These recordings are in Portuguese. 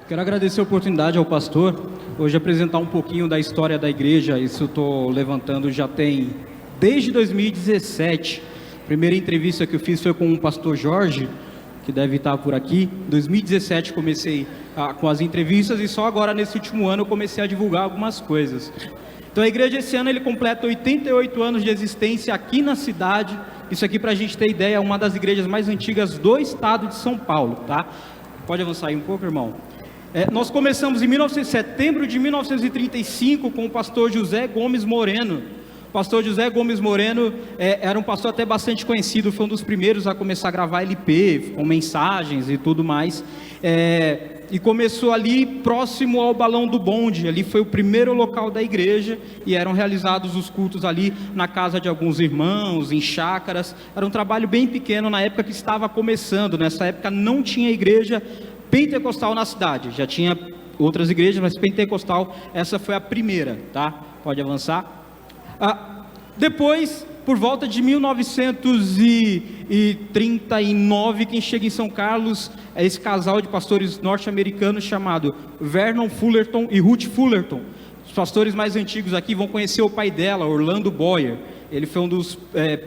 Quero agradecer a oportunidade ao pastor, hoje apresentar um pouquinho da história da igreja. Isso eu estou levantando já tem desde 2017. A primeira entrevista que eu fiz foi com o pastor Jorge, que deve estar por aqui. Em 2017 comecei com as entrevistas e só agora nesse último ano eu comecei a divulgar algumas coisas. Então a igreja esse ano ele completa 88 anos de existência aqui na cidade. Isso aqui, para a gente ter ideia, é uma das igrejas mais antigas do estado de São Paulo, tá? Pode avançar aí um pouco, irmão? Nós começamos em setembro de 1935 com o pastor José Gomes Moreno. O pastor José Gomes Moreno era um pastor até bastante conhecido, foi um dos primeiros a começar a gravar LP, com mensagens e tudo mais. E começou ali próximo ao Balão do Bonde, ali foi o primeiro local da igreja, e eram realizados os cultos ali na casa de alguns irmãos, em chácaras. Era um trabalho bem pequeno na época que estava começando. Nessa época não tinha igreja pentecostal na cidade, já tinha outras igrejas, mas pentecostal, essa foi a primeira, tá? Pode avançar. Depois, por volta de 1939, quem chega em São Carlos é esse casal de pastores norte-americanos chamado Vernon Fullerton e Ruth Fullerton. Os pastores mais antigos aqui vão conhecer o pai dela, Orlando Boyer. Ele foi um dos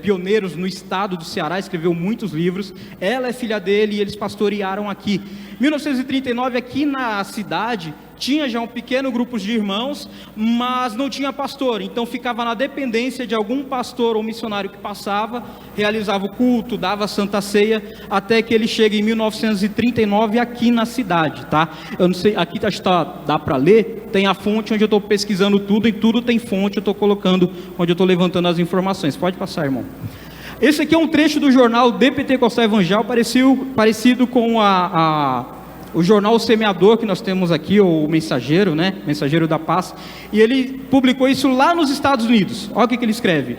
pioneiros no estado do Ceará, escreveu muitos livros. Ela é filha dele e eles pastorearam aqui. Em 1939, aqui na cidade, tinha já um pequeno grupo de irmãos, mas não tinha pastor. Então ficava na dependência de algum pastor ou missionário que passava, realizava o culto, dava a Santa Ceia, até que ele chega em 1939 aqui na cidade, tá? Eu não sei, aqui dá para ler, tem a fonte onde eu estou pesquisando tudo, e tudo tem fonte, eu estou colocando onde eu estou levantando as informações. Pode passar, irmão. Esse aqui é um trecho do jornal De Pentecostal Evangel, parecido com o jornal O Semeador que nós temos aqui, ou o Mensageiro, né? Mensageiro da Paz. E ele publicou isso lá nos Estados Unidos. Olha o que ele escreve.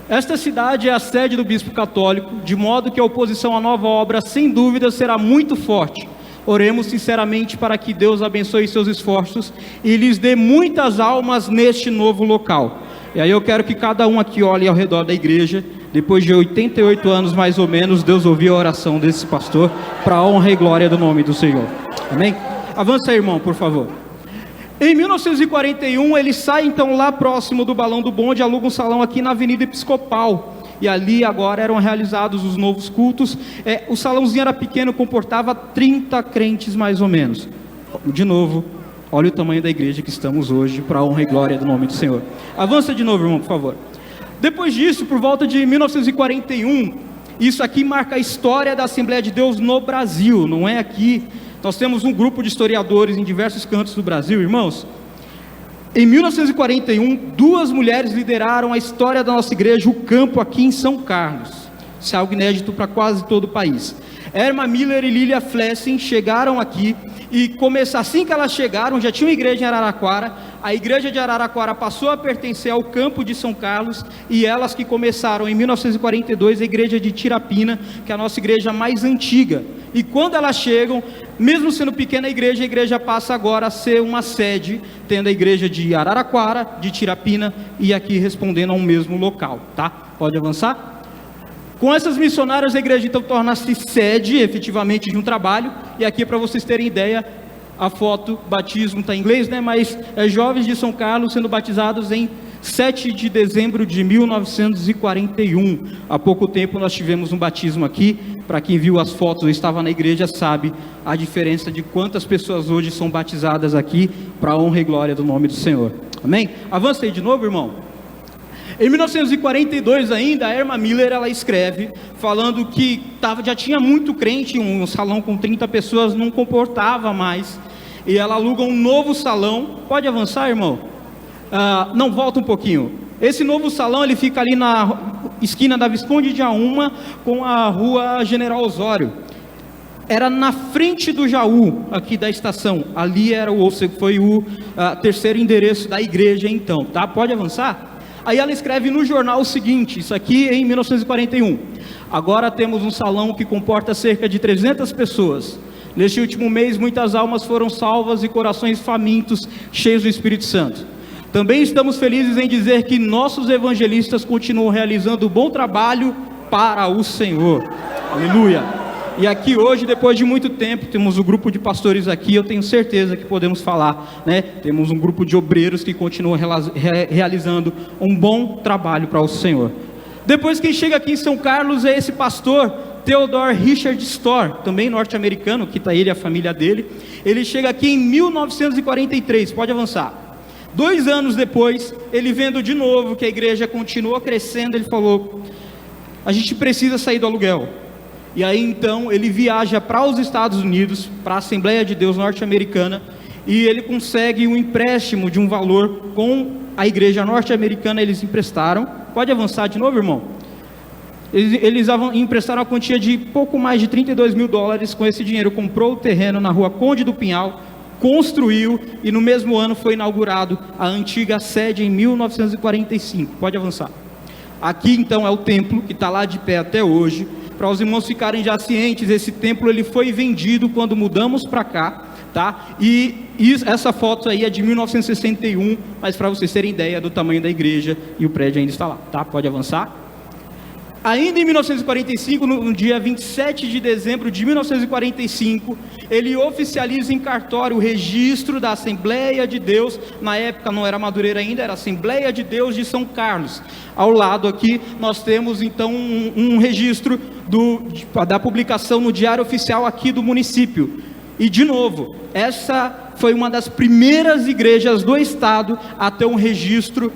Esta cidade é a sede do bispo católico, de modo que a oposição à nova obra, sem dúvida, será muito forte. Oremos sinceramente para que Deus abençoe seus esforços e lhes dê muitas almas neste novo local. E aí eu quero que cada um aqui olhe ao redor da igreja. Depois de 88 anos mais ou menos, Deus ouviu a oração desse pastor, para a honra e glória do nome do Senhor. Amém? Avança aí, irmão, por favor. Em 1941, ele sai então lá próximo do Balão do Bonde, aluga um salão aqui na Avenida Episcopal. E ali agora eram realizados os novos cultos. O salãozinho era pequeno, comportava 30 crentes mais ou menos. De novo, olha o tamanho da igreja que estamos hoje, para a honra e glória do nome do Senhor. Avança de novo, irmão, por favor. Depois disso, por volta de 1941, isso aqui marca a história da Assembleia de Deus no Brasil, não é aqui. Nós temos um grupo de historiadores em diversos cantos do Brasil, irmãos. Em 1941, duas mulheres lideraram a história da nossa igreja, o campo aqui em São Carlos. Isso é algo inédito para quase todo o país. Erma Miller e Lilia Flessing chegaram aqui e assim que elas chegaram, já tinha uma igreja em Araraquara. A igreja de Araraquara passou a pertencer ao campo de São Carlos, e elas que começaram em 1942 a igreja de Tirapina, que é a nossa igreja mais antiga. E quando elas chegam, mesmo sendo pequena a igreja passa agora a ser uma sede, tendo a igreja de Araraquara, de Tirapina e aqui respondendo a um mesmo local, tá? Pode avançar? Com essas missionárias, a igreja então torna-se sede, efetivamente, de um trabalho. E aqui, para vocês terem ideia, a foto, batismo está em inglês, né? Mas jovens de São Carlos sendo batizados em 7 de dezembro de 1941. Há pouco tempo nós tivemos um batismo aqui. Para quem viu as fotos ou estava na igreja, sabe a diferença de quantas pessoas hoje são batizadas aqui, para a honra e glória do nome do Senhor. Amém? Avança aí de novo, irmão. Em 1942 ainda, a Erma Miller, ela escreve, falando que já tinha muito crente, um salão com 30 pessoas não comportava mais, e ela aluga um novo salão. Pode avançar, irmão? Não, volta um pouquinho. Esse novo salão, ele fica ali na esquina da Visconde de Auma, com a rua General Osório. Era na frente do Jaú, aqui da estação. Ali foi o terceiro endereço da igreja então, tá? Pode avançar? Aí ela escreve no jornal o seguinte, isso aqui em 1941. Agora temos um salão que comporta cerca de 300 pessoas. Neste último mês, muitas almas foram salvas e corações famintos, cheios do Espírito Santo. Também estamos felizes em dizer que nossos evangelistas continuam realizando um bom trabalho para o Senhor. Aleluia. E aqui hoje, depois de muito tempo, temos um grupo de pastores aqui, eu tenho certeza que podemos falar, né? Temos um grupo de obreiros que continuam realizando um bom trabalho para o Senhor. Depois quem chega aqui em São Carlos é esse pastor, Theodore Richard Storr, também norte-americano, que está ele e a família dele. Ele chega aqui em 1943, pode avançar. 2 anos depois, ele vendo de novo que a igreja continuou crescendo, ele falou: a gente precisa sair do aluguel. E aí então ele viaja para os Estados Unidos, para a Assembleia de Deus norte-americana, e ele consegue um empréstimo de um valor com a igreja norte-americana. Eles emprestaram, pode avançar de novo, irmão? Eles emprestaram a quantia de pouco mais de $32 mil. Com esse dinheiro comprou o terreno na rua Conde do Pinhal, construiu, e no mesmo ano foi inaugurado a antiga sede em 1945, pode avançar. Aqui então é o templo que está lá de pé até hoje. Para os irmãos ficarem já cientes, esse templo ele foi vendido quando mudamos para cá, tá? E essa foto aí é de 1961, mas para vocês terem ideia do tamanho da igreja, e o prédio ainda está lá, tá? Pode avançar. Ainda em 1945, no dia 27 de dezembro de 1945, ele oficializa em cartório o registro da Assembleia de Deus. Na época não era Madureira ainda, era Assembleia de Deus de São Carlos. Ao lado aqui nós temos então um registro da publicação no Diário Oficial aqui do município. E de novo, essa foi uma das primeiras igrejas do estado a ter um registro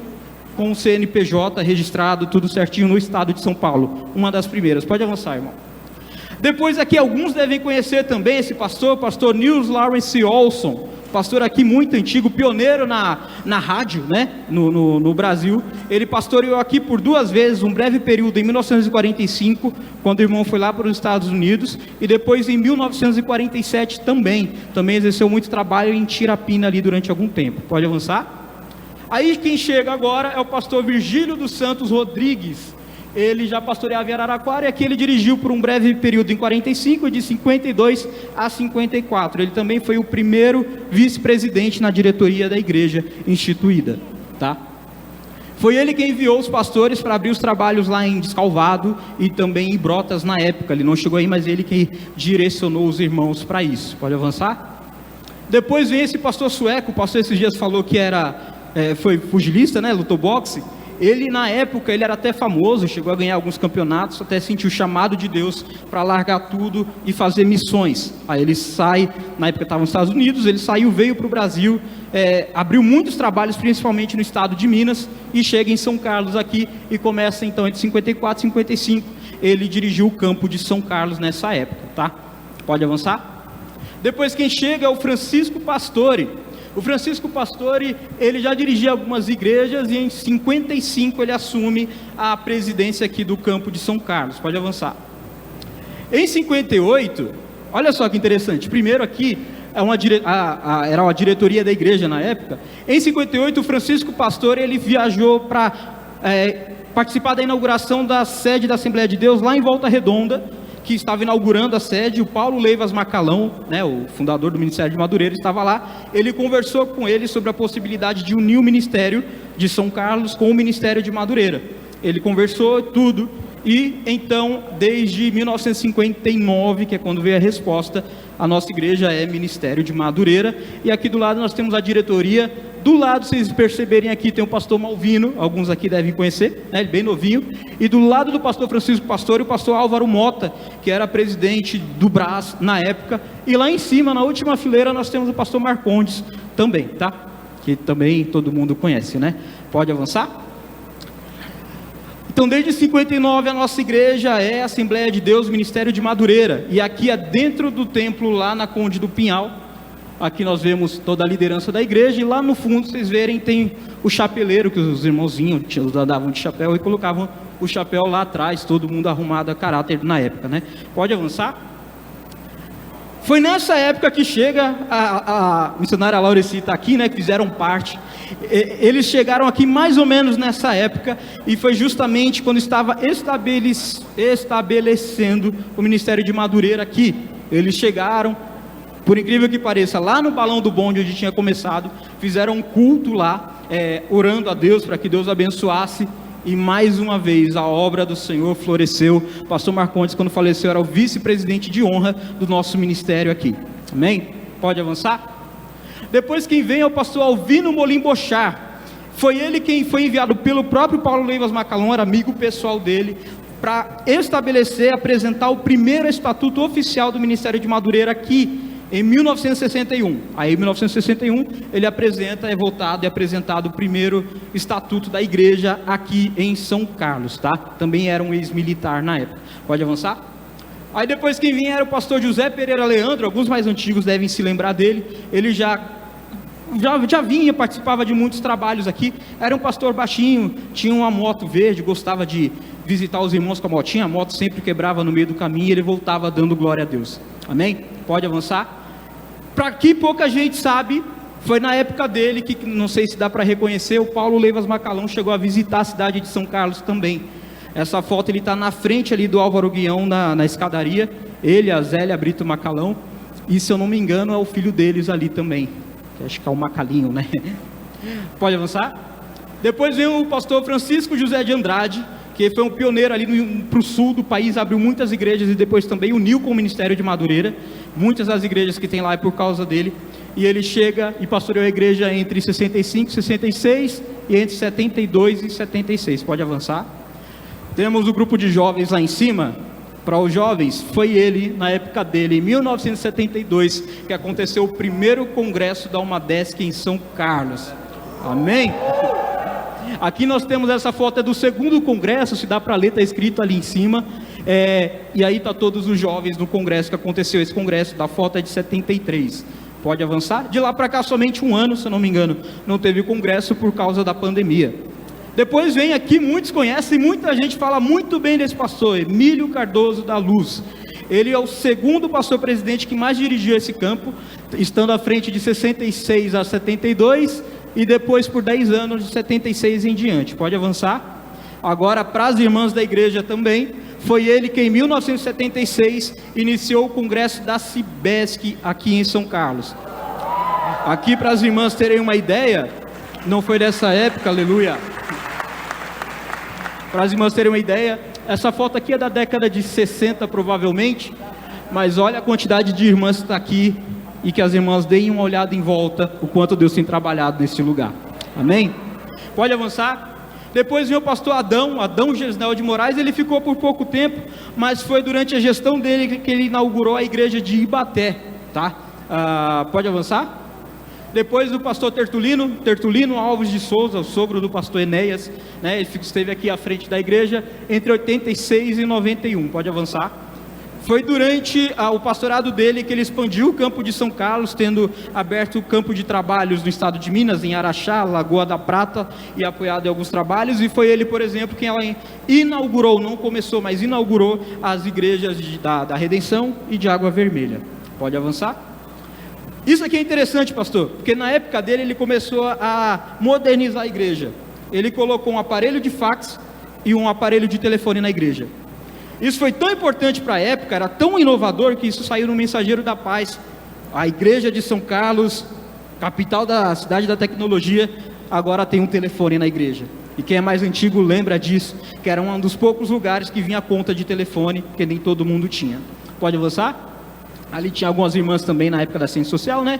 com o CNPJ registrado, tudo certinho no estado de São Paulo. Uma das primeiras. Pode avançar, irmão. Depois aqui, alguns devem conhecer também esse pastor, pastor Niels Lawrence Olson, pastor aqui muito antigo, pioneiro na rádio, né, no Brasil. Ele pastoreou aqui por 2 vezes, um breve período em 1945, quando o irmão foi lá para os Estados Unidos, e depois em 1947 também exerceu muito trabalho em Tirapina ali durante algum tempo. Pode avançar? Aí quem chega agora é o pastor Virgílio dos Santos Rodrigues. Ele já pastoreava em Araraquara, e aqui ele dirigiu por um breve período em 45, de 52 a 54. Ele também foi o primeiro vice-presidente na diretoria da igreja instituída, tá? Foi ele quem enviou os pastores para abrir os trabalhos lá em Descalvado e também em Brotas na época. Ele não chegou aí, mas ele que direcionou os irmãos para isso. Pode avançar? Depois vem esse pastor sueco. O pastor esses dias falou que foi pugilista, né? Lutou boxe. Ele na época, ele era até famoso, chegou a ganhar alguns campeonatos, até sentiu o chamado de Deus para largar tudo e fazer missões. Aí ele sai, na época estava nos Estados Unidos, ele saiu, veio para o Brasil, abriu muitos trabalhos, principalmente no estado de Minas, e chega em São Carlos aqui, e começa então entre 54 e 55, ele dirigiu o campo de São Carlos nessa época, tá? Pode avançar? Depois quem chega é o Francisco Pastore. O Francisco Pastore, ele já dirigia algumas igrejas, e em 55 ele assume a presidência aqui do campo de São Carlos. Pode avançar. Em 58, olha só que interessante, primeiro aqui, era uma diretoria da igreja na época. Em 58 o Francisco Pastore, ele viajou para participar da inauguração da sede da Assembleia de Deus lá em Volta Redonda, que estava inaugurando a sede. O Paulo Leivas Macalão, né, o fundador do Ministério de Madureira, estava lá. Ele conversou com ele sobre a possibilidade de unir o Ministério de São Carlos com o Ministério de Madureira. Ele conversou tudo, e então, desde 1959, que é quando veio a resposta, a nossa igreja é Ministério de Madureira. E aqui do lado nós temos a diretoria. Do lado, vocês perceberem aqui, tem o pastor Malvino, alguns aqui devem conhecer, né, ele bem novinho. E do lado do pastor Francisco Pastore, o pastor Álvaro Mota, que era presidente do Brás na época. E lá em cima, na última fileira, nós temos o pastor Marcondes também, tá? Que também todo mundo conhece, né? Pode avançar? Então, desde 59, a nossa igreja é a Assembleia de Deus, Ministério de Madureira. E aqui é dentro do templo, lá na Conde do Pinhal. Aqui nós vemos toda a liderança da igreja, e lá no fundo, vocês verem, tem o chapeleiro, que os irmãozinhos andavam de chapéu e colocavam o chapéu lá atrás, todo mundo arrumado a caráter na época, né? Pode avançar? Foi nessa época que chega a missionária Laurecita aqui, né, que fizeram parte. Eles chegaram aqui mais ou menos nessa época, e foi justamente quando estava estabelecendo o Ministério de Madureira aqui. Eles chegaram, por incrível que pareça, lá no Balão do Bonde, onde tinha começado, fizeram um culto lá, orando a Deus para que Deus abençoasse, e mais uma vez a obra do Senhor floresceu. Pastor Marcondes, quando faleceu, era o vice-presidente de honra do nosso ministério aqui. Amém? Pode avançar? Depois quem vem é o pastor Alvino Molim Bochar. Foi ele quem foi enviado pelo próprio Paulo Leivas Macalão, era amigo pessoal dele, para estabelecer, apresentar o primeiro estatuto oficial do Ministério de Madureira aqui, em 1961. Aí em 1961 ele é voltado e apresentado o primeiro estatuto da igreja aqui em São Carlos, tá? Também era um ex-militar na época. Pode avançar? Aí depois quem vinha era o pastor José Pereira Leandro, alguns mais antigos devem se lembrar dele. Ele já vinha, participava de muitos trabalhos aqui, era um pastor baixinho, tinha uma moto verde, gostava de visitar os irmãos com a motinha, a moto sempre quebrava no meio do caminho e ele voltava dando glória a Deus. Amém? Pode avançar? Para que pouca gente sabe, foi na época dele que, não sei se dá para reconhecer, o Paulo Leivas Macalão chegou a visitar a cidade de São Carlos também. Essa foto ele está na frente ali do Álvaro Guião, na escadaria, ele, a Zélia Brito Macalão, e se eu não me engano é o filho deles ali também, que acho que é o Macalinho, né? Pode avançar? Depois vem o pastor Francisco José de Andrade, que foi um pioneiro ali para o sul do país, abriu muitas igrejas e depois também uniu com o Ministério de Madureira. Muitas das igrejas que tem lá é por causa dele. E ele chega e pastoreou a igreja entre 65 e 66 e entre 72 e 76. Pode avançar? Temos o grupo de jovens lá em cima. Para os jovens, foi ele, na época dele, em 1972, que aconteceu o primeiro congresso da UMADESC em São Carlos. Amém? Aqui nós temos essa foto, é do segundo congresso, se dá para ler, está escrito ali em cima, e aí está todos os jovens no congresso que aconteceu, esse congresso, da foto é de 73, pode avançar? De lá para cá somente um ano, se eu não me engano, não teve congresso por causa da pandemia. Depois vem aqui, muitos conhecem, muita gente fala muito bem desse pastor, Emílio Cardoso da Luz. Ele é o segundo pastor presidente que mais dirigiu esse campo, estando à frente de 66 a 72, e depois por 10 anos, de 76 em diante. Pode avançar? Agora, para as irmãs da igreja também, foi ele que em 1976 iniciou o congresso da Cibesc aqui em São Carlos. Aqui para as irmãs terem uma ideia, não foi dessa época, aleluia. Para as irmãs terem uma ideia, essa foto aqui é da década de 60 provavelmente, mas olha a quantidade de irmãs que está aqui, e que as irmãs deem uma olhada em volta, o quanto Deus tem trabalhado nesse lugar. Amém? Pode avançar? Depois veio o pastor Adão Gesnel de Moraes. Ele ficou por pouco tempo, mas foi durante a gestão dele que ele inaugurou a igreja de Ibaté, tá? Pode avançar? Depois do pastor Tertulino Alves de Souza, o sogro do pastor Enéas, né? Ele esteve aqui à frente da igreja entre 86 e 91, pode avançar? Foi durante o pastorado dele que ele expandiu o campo de São Carlos, tendo aberto o campo de trabalhos no estado de Minas, em Araxá, Lagoa da Prata, e apoiado em alguns trabalhos. E foi ele, por exemplo, quem ela inaugurou, não começou, mas inaugurou as igrejas da Redenção e de Água Vermelha. Pode avançar? Isso aqui é interessante, pastor, porque na época dele ele começou a modernizar a igreja. Ele colocou um aparelho de fax e um aparelho de telefone na igreja. Isso foi tão importante para a época, era tão inovador, que isso saiu no Mensageiro da Paz. A igreja de São Carlos, capital da cidade da tecnologia, agora tem um telefone na igreja. E quem é mais antigo lembra disso, que era um dos poucos lugares que vinha a conta de telefone, porque nem todo mundo tinha. Pode avançar? Ali tinha algumas irmãs também na época da ciência social, né?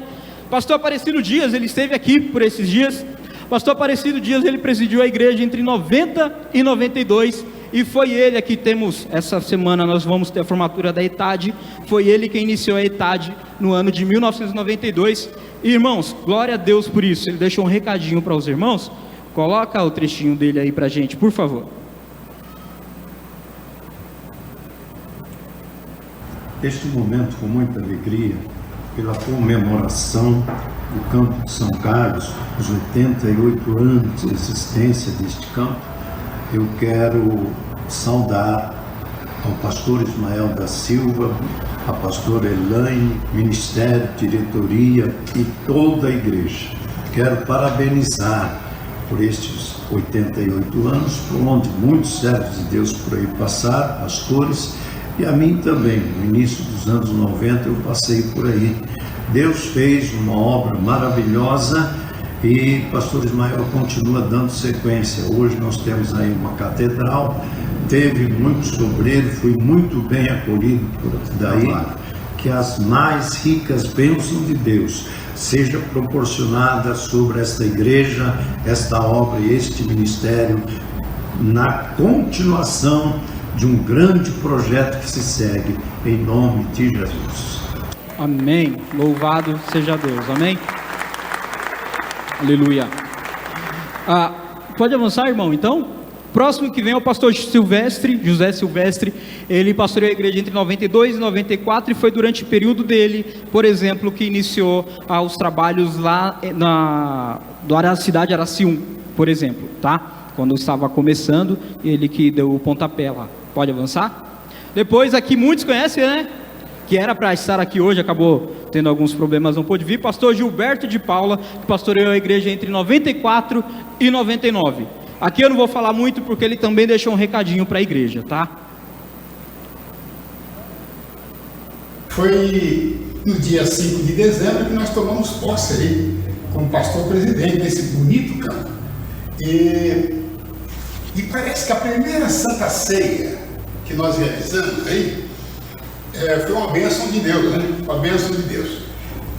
Pastor Aparecido Dias, ele esteve aqui por esses dias. Pastor Aparecido Dias, ele presidiu a igreja entre 90 e 92, e foi ele, aqui temos, essa semana nós vamos ter a formatura da ETAD, foi ele quem iniciou a ETAD no ano de 1992, e irmãos, glória a Deus por isso. Ele deixou um recadinho para os irmãos, coloca o trechinho dele aí para a gente, por favor. Este momento, com muita alegria, pela comemoração do campo de São Carlos, os 88 anos de existência deste campo, eu quero saudar ao pastor Ismael da Silva, a pastora Elaine, ministério, diretoria e toda a igreja. Quero parabenizar por estes 88 anos, por onde muitos servos de Deus por aí passaram, pastores, e a mim também. No início dos anos 90 eu passei por aí. Deus fez uma obra maravilhosa E pastor Ismael continua dando sequência. Hoje nós temos aí uma catedral, teve muitos obreiros, fui muito bem acolhido por daí. Que as mais ricas bênçãos de Deus seja proporcionada sobre esta igreja, esta obra e este ministério, na continuação de um grande projeto que se segue, em nome de Jesus. Amém. Louvado seja Deus. Amém. Aleluia. Pode avançar, irmão, então? Próximo que vem é o pastor Silvestre, José Silvestre. Ele pastoreou a igreja entre 92 e 94 e foi durante o período dele, por exemplo, que iniciou os trabalhos lá da cidade Aracium, por exemplo, tá? Quando estava começando, ele que deu o pontapé lá. Pode avançar? Depois aqui muitos conhecem, né? Que era para estar aqui hoje, acabou tendo alguns problemas, não pôde vir. Pastor Gilberto de Paula, que pastoreou a igreja entre 94 e 99. Aqui eu não vou falar muito porque ele também deixou um recadinho para a igreja, tá? Foi no dia 5 de dezembro que nós tomamos posse aí, como pastor presidente desse bonito campo. E parece que a primeira Santa Ceia que nós realizamos aí foi uma bênção de Deus, né? Uma bênção de Deus.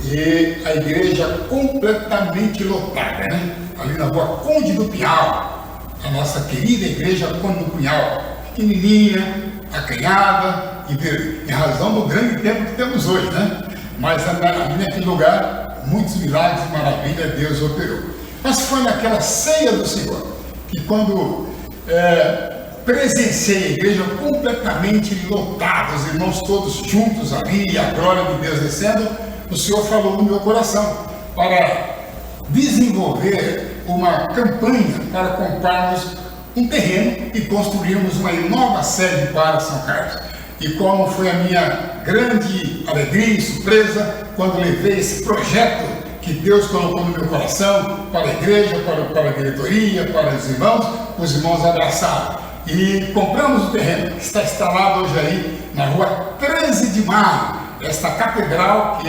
E a igreja completamente lotada, né? Ali na rua Conde do Pinhal. A nossa querida igreja Conde do Pinhal, pequenininha, acanhada, em razão do grande tempo que temos hoje, né? Mas ali naquele lugar, muitos milagres e maravilhas Deus operou. Mas foi naquela ceia do Senhor, que quando presenciei a igreja completamente lotada, os irmãos todos juntos ali, e a glória de Deus descendo, o Senhor falou no meu coração, para desenvolver uma campanha para comprarmos um terreno e construirmos uma nova sede para São Carlos. E como foi a minha grande alegria e surpresa quando levei esse projeto que Deus colocou no meu coração para a igreja, para a diretoria, para os irmãos abraçaram. E compramos o terreno que está instalado hoje aí na rua 13 de Maio, esta catedral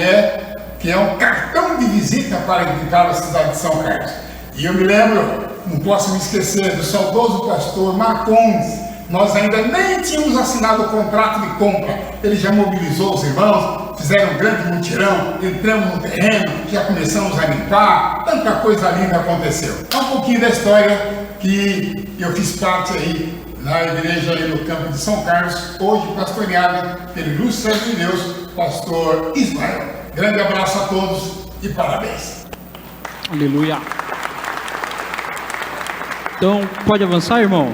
que é um cartão de visita para edificar a cidade de São Carlos. E eu me lembro, não posso me esquecer, do saudoso pastor Marcondes. Nós ainda nem tínhamos assinado o contrato de compra. Ele já mobilizou os irmãos, fizeram um grande mutirão, entramos no terreno, já começamos a limpar, tanta coisa linda aconteceu. É um pouquinho da história que eu fiz parte aí na igreja ali no campo de São Carlos, hoje pastoreada pelo ilustre servo de Deus, pastor Ismael. Grande abraço a todos e parabéns. Aleluia. Então, pode avançar, irmão?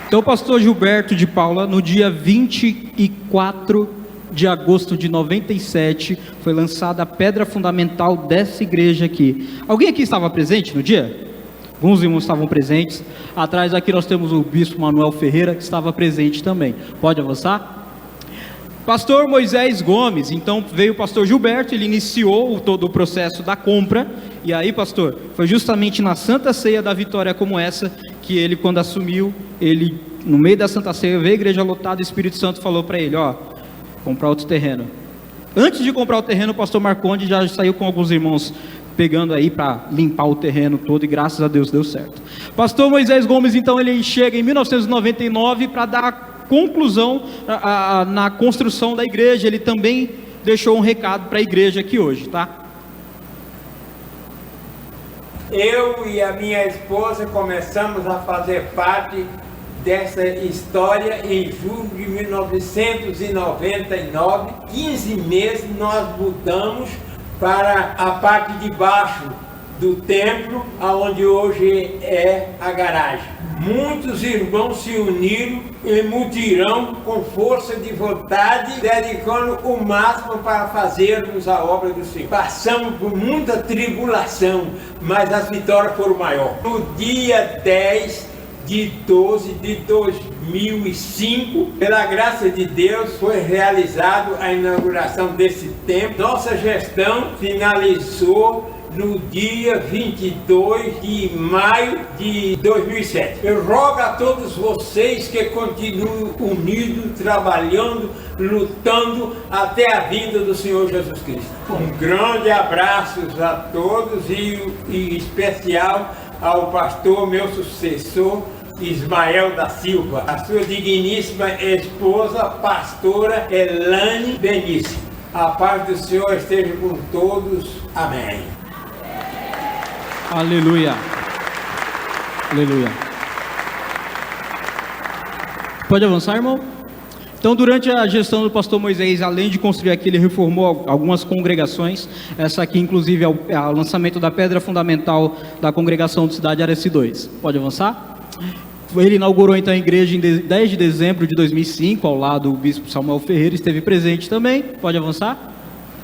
Então, o pastor Gilberto de Paula, no dia 24 de agosto de 97, foi lançada a pedra fundamental dessa igreja aqui. Alguém aqui estava presente no dia? Alguns irmãos estavam presentes. Atrás aqui nós temos o bispo Manuel Ferreira, que estava presente também. Pode avançar? Pastor Moisés Gomes, então veio o pastor Gilberto, ele iniciou todo o processo da compra. E aí, pastor, foi justamente na Santa Ceia da vitória como essa, que ele, quando assumiu, ele, no meio da Santa Ceia, veio a igreja lotada, o Espírito Santo falou para ele, comprar outro terreno. Antes de comprar o terreno, o pastor Marconde já saiu com alguns irmãos pegando aí para limpar o terreno todo, e graças a Deus deu certo. Pastor Moisés Gomes, então, ele chega em 1999 para dar conclusão na construção da igreja. Ele também deixou um recado para a igreja aqui hoje, tá? Eu e a minha esposa começamos a fazer parte dessa história em julho de 1999. 15 meses nós mudamos para a parte de baixo do templo, aonde hoje é a garagem. Muitos irmãos se uniram em mutirão com força de vontade, dedicando o máximo para fazermos a obra do Senhor. Passamos por muita tribulação, mas as vitórias foram maiores. No dia 10 de 12 de 2005. Pela graça de Deus, foi realizado a inauguração desse templo. Nossa gestão finalizou no dia 22 de maio de 2007. Eu rogo a todos vocês que continuem unidos, trabalhando, lutando até a vinda do Senhor Jesus Cristo. Um grande abraço a todos e em especial ao pastor, meu sucessor, Ismael da Silva, a sua digníssima esposa, pastora Elane Benício. A paz do Senhor esteja com todos. Amém. Aleluia. Aleluia. Pode avançar, irmão? Então, durante a gestão do pastor Moisés, além de construir aqui, ele reformou algumas congregações. Essa aqui, inclusive, é o lançamento da pedra fundamental da congregação do Cidade Arece 2. Pode avançar? Ele inaugurou, então, a igreja em 10 de dezembro de 2005, ao lado do bispo Samuel Ferreira, esteve presente também. Pode avançar?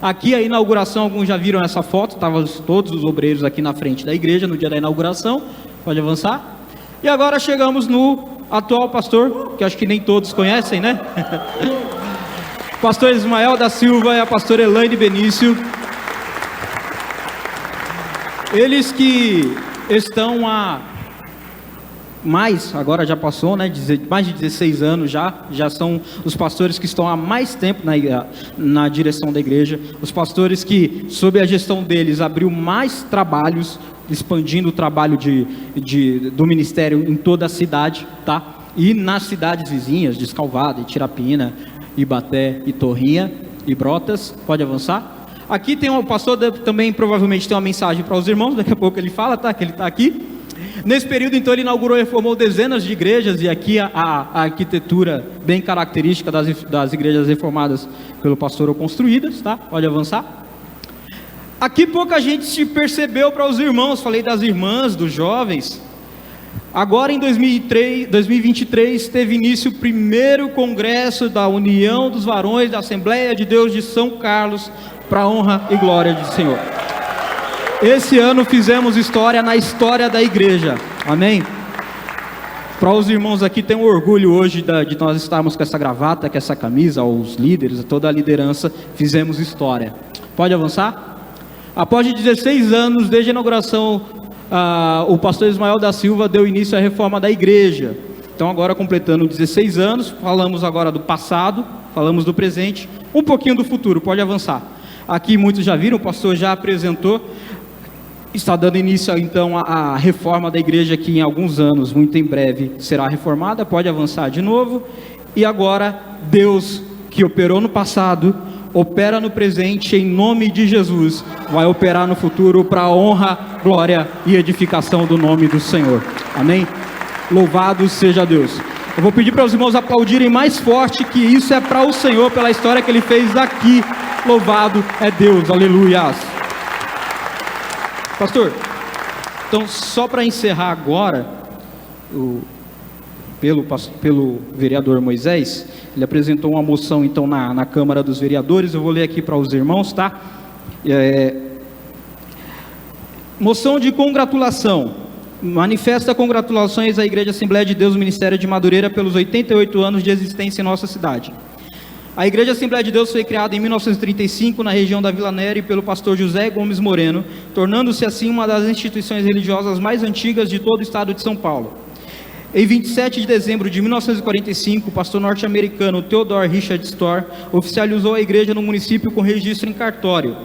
Aqui a inauguração, alguns já viram essa foto, estavam todos os obreiros aqui na frente da igreja no dia da inauguração. Pode avançar? E agora chegamos no atual pastor, que acho que nem todos conhecem, né? Pastor Ismael da Silva e a pastora Elane Benício. Eles que estão agora já passou, né, mais de 16 anos já são os pastores que estão há mais tempo na direção da igreja, os pastores que, sob a gestão deles, abriu mais trabalhos, expandindo o trabalho do ministério em toda a cidade, tá? E nas cidades vizinhas, de Escalvada, Itirapina, Ibaté, Torrinha e Brotas. Pode avançar? Aqui tem o pastor também, provavelmente tem uma mensagem para os irmãos, daqui a pouco ele fala, tá? Que ele está aqui. Nesse período, então, ele inaugurou e reformou dezenas de igrejas, e aqui a arquitetura bem característica das igrejas reformadas pelo pastor ou construídas, tá? Pode avançar. Aqui pouca gente se percebeu para os irmãos, falei das irmãs, dos jovens. Agora, em 2023, teve início o primeiro congresso da União dos Varões da Assembleia de Deus de São Carlos, para a honra e glória do Senhor. Esse ano fizemos história na história da igreja, amém? Para os irmãos aqui, tem um orgulho hoje de nós estarmos com essa gravata, com essa camisa, os líderes, toda a liderança, fizemos história. Pode avançar? Após 16 anos, desde a inauguração, o pastor Ismael da Silva deu início à reforma da igreja. Então, agora completando 16 anos, falamos agora do passado, falamos do presente, um pouquinho do futuro. Pode avançar. Aqui muitos já viram, o pastor já apresentou. Está dando início, então, à reforma da igreja, que em alguns anos, muito em breve, será reformada. Pode avançar de novo. E agora, Deus, que operou no passado, opera no presente, em nome de Jesus, vai operar no futuro para a honra, glória e edificação do nome do Senhor. Amém? Louvado seja Deus. Eu vou pedir para os irmãos aplaudirem mais forte, que isso é para o Senhor, pela história que Ele fez aqui. Louvado é Deus. Aleluia. Pastor, então, só para encerrar agora, pelo vereador Moisés, ele apresentou uma moção, então, na Câmara dos Vereadores. Eu vou ler aqui para os irmãos, tá? Moção de congratulação. Manifesta congratulações à Igreja Assembleia de Deus, Ministério de Madureira, pelos 88 anos de existência em nossa cidade. A Igreja Assembleia de Deus foi criada em 1935 na região da Vila Nery pelo pastor José Gomes Moreno, tornando-se assim uma das instituições religiosas mais antigas de todo o estado de São Paulo. Em 27 de dezembro de 1945, o pastor norte-americano Theodore Richard Storr oficializou a igreja no município com registro em cartório.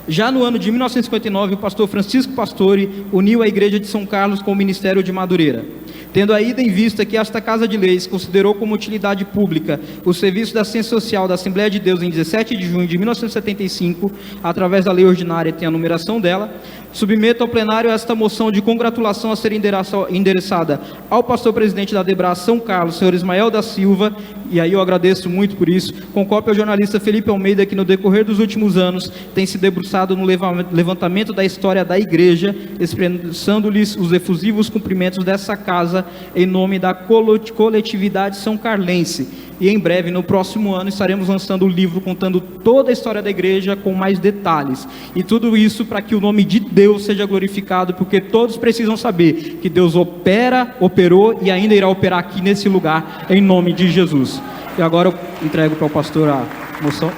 Já no ano de 1959, o pastor Francisco Pastore uniu a igreja de São Carlos com o Ministério de Madureira. Tendo ainda em vista que esta Casa de Leis considerou como utilidade pública o serviço da Ciência Social da Assembleia de Deus em 17 de junho de 1975, através da lei ordinária, tem a numeração dela, submeto ao plenário esta moção de congratulação a ser endereçada ao pastor presidente da DEBRA São Carlos, senhor Ismael da Silva, e aí eu agradeço muito por isso. Concopio ao jornalista Felipe Almeida, que no decorrer dos últimos anos tem se debruçado no levantamento da história da igreja, expressando-lhes os efusivos cumprimentos dessa casa em nome da coletividade são carlense. E em breve, no próximo ano, estaremos lançando o livro contando toda a história da igreja com mais detalhes. E tudo isso para que o nome de Deus seja glorificado, porque todos precisam saber que Deus operou e ainda irá operar aqui nesse lugar, em nome de Jesus. E agora eu entrego para o pastor a moção.